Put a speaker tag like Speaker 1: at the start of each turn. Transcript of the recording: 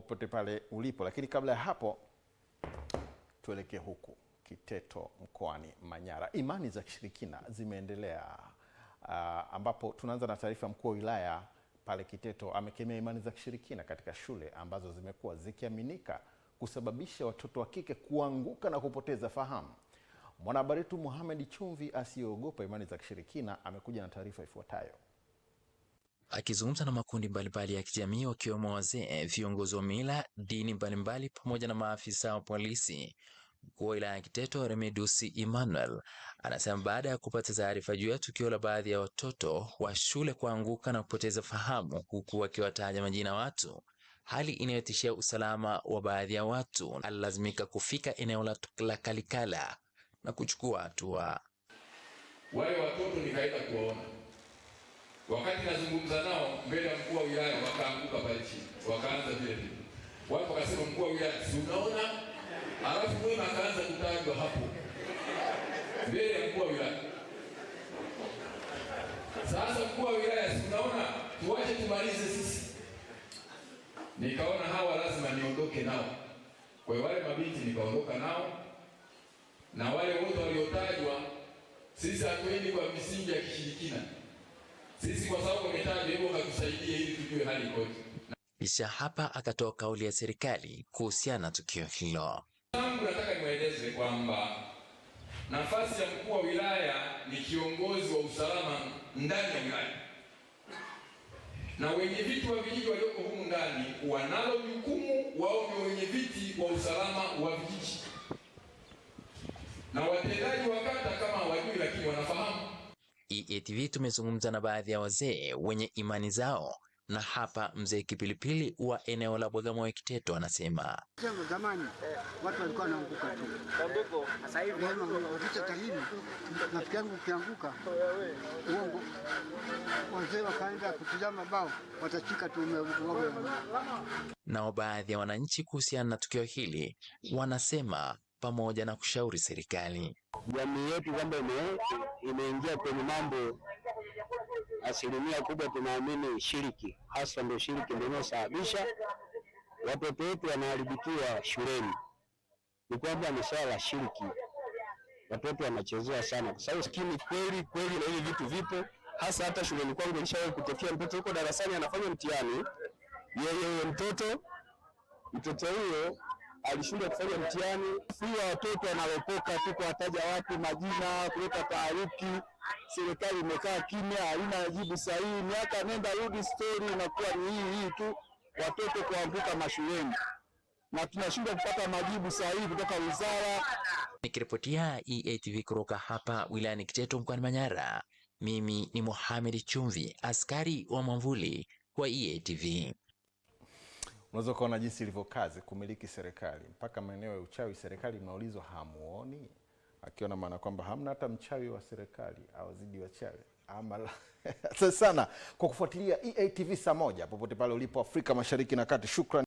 Speaker 1: popote pale ulipo. Lakini kabla ya hapo tuelekee huku Kiteto mkoani Manyara. Imani za kishirikina zimeendelea, ambapo tunaanza na taarifa. Mkuu wa wilaya pale Kiteto amekemea imani za kishirikina katika shule ambazo zimekuwa zikiaminika kusababisha watoto wa kike kuanguka na kupoteza fahamu. Mwanahabari wetu Mohamed Chumvi asiyeogopa imani za kishirikina amekuja na taarifa ifuatayo.
Speaker 2: Akizungumza na makundi mbalimbali ya kijamii wakiwemo wazee, viongozi wa mila, dini mbalimbali pamoja na maafisa wa polisi, mkuu wa wilaya ya Kiteto Remedius Emmanuel anasema baada ya kupata taarifa juu ya tukio la baadhi ya watoto wa shule kuanguka na kupoteza fahamu huku wakiwataja majina ya watu, hali inayotishia usalama wa baadhi ya watu, alilazimika kufika eneo la Kalikala na kuchukua hatua.
Speaker 3: Wale watoto nikaenda kuwaona. Wakati nazungumza nao mbele ya mkuu wa wilaya wakaanguka pale chini. Wakaanza vile vile. Wapo wakasema mkuu wa wilaya, si unaona? Alafu mwe akaanza kutajwa hapo. Mbele ya mkuu wa wilaya. Sasa mkuu wa wilaya, si unaona? Tuache tumalize sisi. Nikaona hawa lazima niondoke nao. Kwa hiyo wale mabinti nikaondoka nao. Na wale wote waliotajwa, sisi hatuendi kwa misingi ya kishirikina. Sisi kwa sababu wametajwa hivyo katusaidia ili tujue hali ikoje.
Speaker 2: Kisha hapa akatoa kauli ya serikali kuhusiana na tukio hilo.
Speaker 3: Nataka niwaeleze kwamba nafasi ya mkuu wa wilaya ni kiongozi wa usalama ndani ya wilaya. Na wenye viti wa vijiji walioko humu ndani wanalo jukumu, wao ndio wenye viti wa usalama wa vijiji. Na watendaji wa kata kama hawajui lakini wanafahamu.
Speaker 2: EATV tumezungumza na baadhi ya wazee wenye imani zao, na hapa mzee Kipilipili wa eneo la Bagamoyo Kiteto anasema.
Speaker 4: Zamani watu walikuwa wanaanguka tu. Sasa hivi wakati tahini rafiki yangu ukianguka uongo, wazee wakaenda kutizama bao watachika tu umeanguka.
Speaker 2: Nao baadhi ya wananchi kuhusiana na tukio hili wanasema, pamoja na kushauri serikali,
Speaker 5: jamii yetu kwamba imeingia kwenye mambo, asilimia kubwa tunaamini shiriki, hasa ndio shiriki ndio inasababisha watoto wetu wanaharibikiwa shuleni. Ni kwamba ni swala la shiriki, watoto wanachezea sana kwa sababu skini kweli na hivi vitu vipo, hasa hata shuleni kwangu nilishawahi kutokea mtoto yuko darasani anafanya mtihani, yeye mtoto huyo alishindwa kufanya mtihani. Sio watoto wanalopoka tu kuwataja watu majina, kuleta taharuki. Serikali imekaa kimya, haina jibu sahihi. Miaka nenda rudi, story inakuwa ni hii tu, watoto kuanguka mashuleni, na tunashindwa kupata majibu sahihi kutoka wizara.
Speaker 2: Nikiripotia EATV kutoka hapa wilayani Kiteto mkoani Manyara, mimi ni Mohamed Chumvi, askari wa mwamvuli wa EATV.
Speaker 1: Unaweza kuona jinsi ilivyo kazi kumiliki serikali. Mpaka maeneo ya uchawi serikali inaulizwa hamuoni, akiona maana kwamba hamna hata mchawi wa serikali au zidi wachawi. Asante sana kwa kufuatilia EATV saa moja popote pale ulipo Afrika Mashariki na Kati. Shukrani.